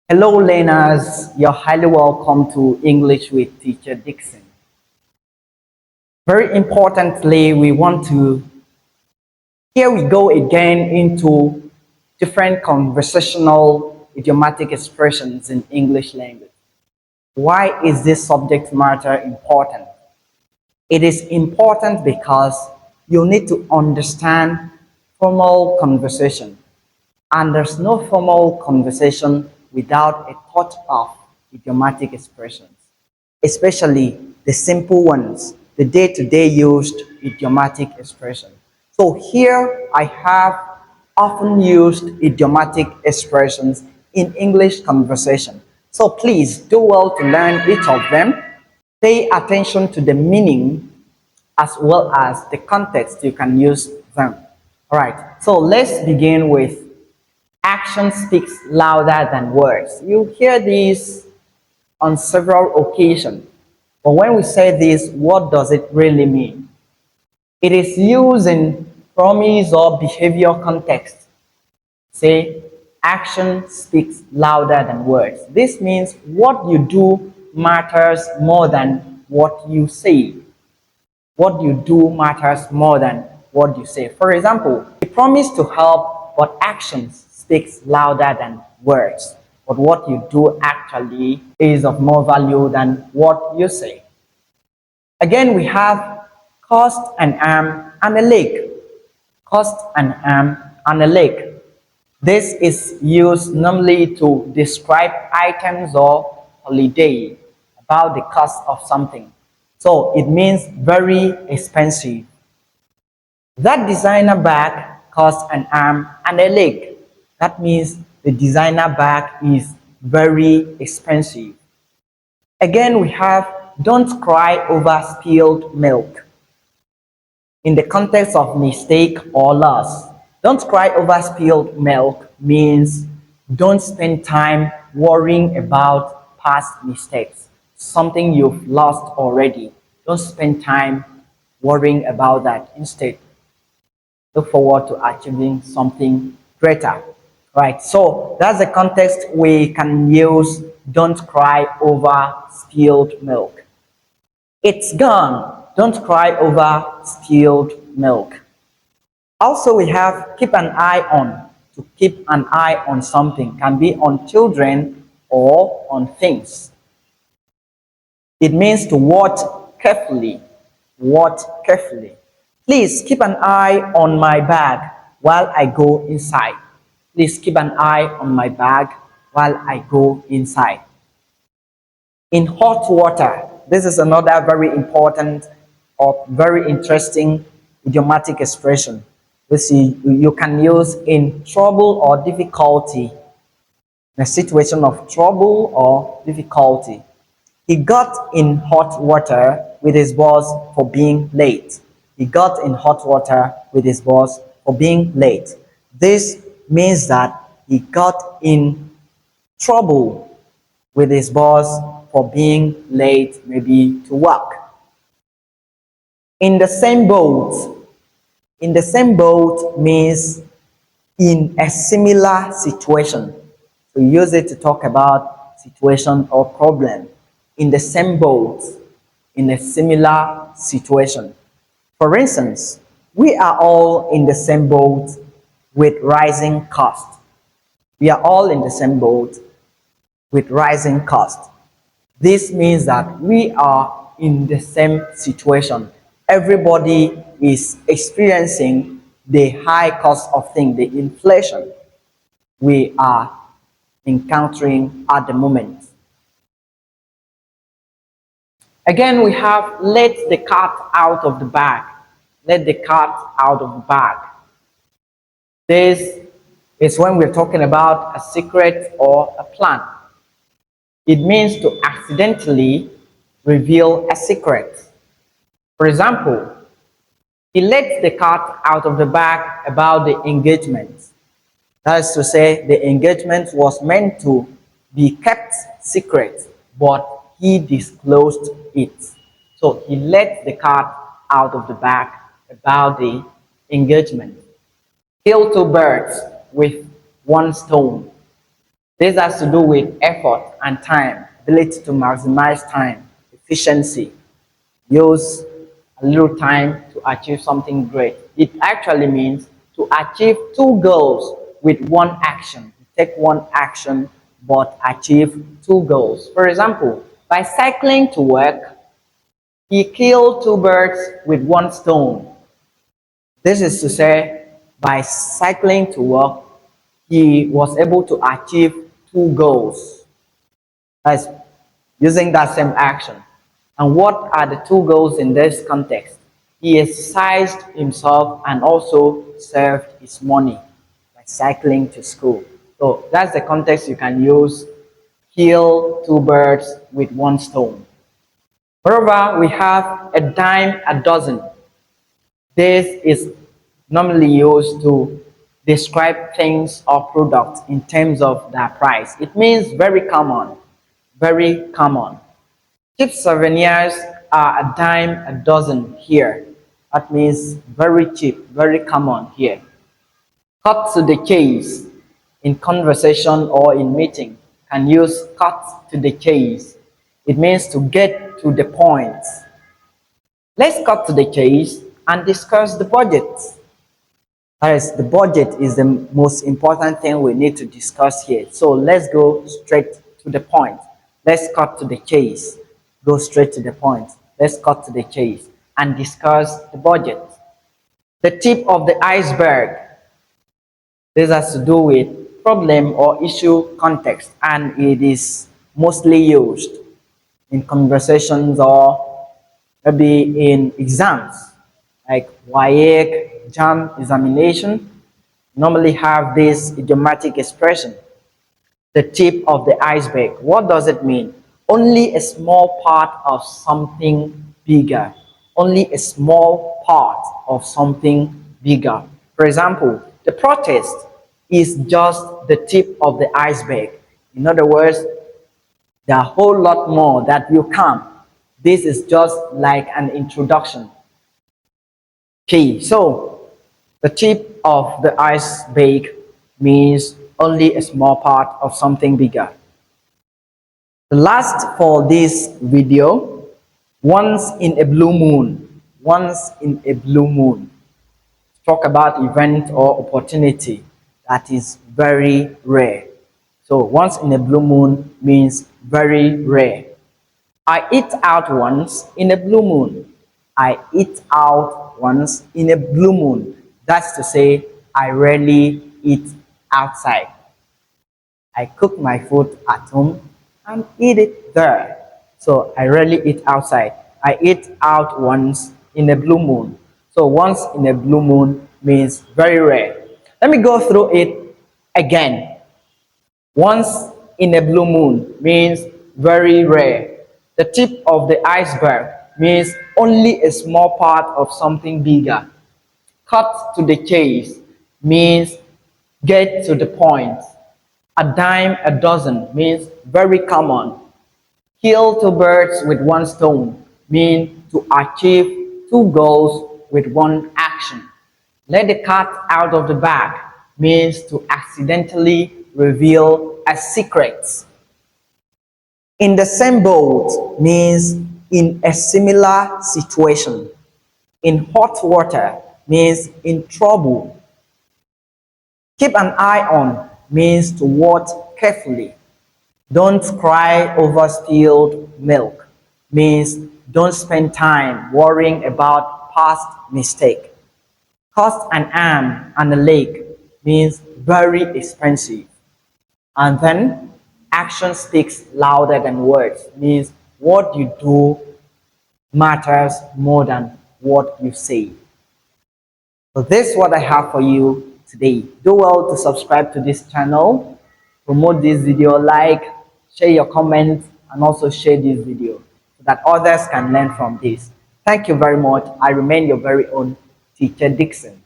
Hello, learners. You're highly welcome to English with Teacher Dixon. Very importantly, here we go again into different conversational idiomatic expressions in English language. Why is this subject matter important? It is important because you need to understand formal conversation. And there's no formal conversation without a touch of idiomatic expressions, especially the simple ones, the day-to-day used idiomatic expression. So here I have often used idiomatic expressions in English conversation. So please do well to learn each of them. Pay attention to the meaning as well as the context you can use them. All right, so let's begin with action speaks louder than words. You hear these on several occasions. But when we say this, what does it really mean? It is used in promise or behavior context. Say, action speaks louder than words. This means what you do matters more than what you say. What you do matters more than what you say. For example, you promise to help, but actions speaks louder than words. But what you do actually is of more value than what you say. Again, we have cost an arm and a leg. Cost an arm and a leg. This is used normally to describe items or holiday about the cost of something. So it means very expensive. That designer bag costs an arm and a leg. That means the designer bag is very expensive. Again, we have don't cry over spilled milk. In the context of mistake or loss, don't cry over spilled milk means don't spend time worrying about past mistakes, something you've lost already. Don't spend time worrying about that. Instead, look forward to achieving something greater. Right, so that's the context we can use don't cry over spilled milk. It's gone. Don't cry over spilled milk. Also, we have keep an eye on. To keep an eye on something can be on children or on things. It means to watch carefully. Watch carefully. Please keep an eye on my bag while I go inside. Please keep an eye on my bag while I go inside. In hot water, this is another very important or very interesting idiomatic expression which you can use in trouble or difficulty, in a situation of trouble or difficulty. He got in hot water with his boss for being late. He got in hot water with his boss for being late. This means that he got in trouble with his boss for being late, maybe to work. In the same boat. In the same boat means in a similar situation. So use it to talk about situation or problem. In the same boat, in a similar situation. For instance, we are all in the same boat with rising cost. We are all in the same boat with rising cost. This means that we are in the same situation. Everybody is experiencing the high cost of things, the inflation we are encountering at the moment. Again, we have let the cat out of the bag. Let the cat out of the bag. This is when we're talking about a secret or a plan. It means to accidentally reveal a secret. For example, he let the cat out of the bag about the engagement. That is to say, the engagement was meant to be kept secret, but he disclosed it. So he let the cat out of the bag about the engagement. Kill two birds with one stone. This has to do with effort and time, ability to maximize time, efficiency, use a little time to achieve something great. It actually means to achieve two goals with one action. Take one action but achieve two goals. For example, by cycling to work, he killed two birds with one stone. This is to say, by cycling to work, he was able to achieve two goals. That's using that same action. And what are the two goals in this context? He exercised himself and also saved his money by cycling to school. So that's the context you can use kill two birds with one stone. Moreover, we have a dime a dozen. This is normally used to describe things or products in terms of their price. It means very common, very common. Cheap souvenirs are a dime a dozen here. That means very cheap, very common here. Cut to the chase in conversation or in meeting can use cut to the chase. It means to get to the point. Let's cut to the chase and discuss the budget. That is, the budget is the most important thing we need to discuss here. So let's go straight to the point. Let's cut to the chase. Go straight to the point. Let's cut to the chase and discuss the budget. The tip of the iceberg. This has to do with problem or issue context, and it is mostly used in conversations or maybe in exams like WAEC, JAM examination. Normally have this idiomatic expression, the tip of the iceberg. What does it mean? Only a small part of something bigger. Only a small part of something bigger. For example, the protest is just the tip of the iceberg. In other words, there are a whole lot more that will come. This is just like an introduction. Okay, so the tip of the iceberg means only a small part of something bigger. The last for this video, once in a blue moon. Once in a blue moon. Talk about event or opportunity that is very rare. So once in a blue moon means very rare. I eat out once in a blue moon. I eat out once in a blue moon. That's to say, I rarely eat outside. I cook my food at home and eat it there. So I rarely eat outside. I eat out once in a blue moon. So once in a blue moon means very rare. Let me go through it again. Once in a blue moon means very rare. The tip of the iceberg means only a small part of something bigger. Cut to the chase means get to the point. A dime a dozen means very common. Kill two birds with one stone means to achieve two goals with one action. Let the cat out of the bag means to accidentally reveal a secret. In the same boat means in a similar situation. In hot water means in trouble. Keep an eye on means to watch carefully. Don't cry over spilled milk means don't spend time worrying about past mistake. Cost an arm and a leg means very expensive. And then action speaks louder than words means what you do matters more than what you say. So this is what I have for you today. Do well to subscribe to this channel, promote this video, like, share your comments, and also share this video so that others can learn from this. Thank you very much. I remain your very own teacher Dixon.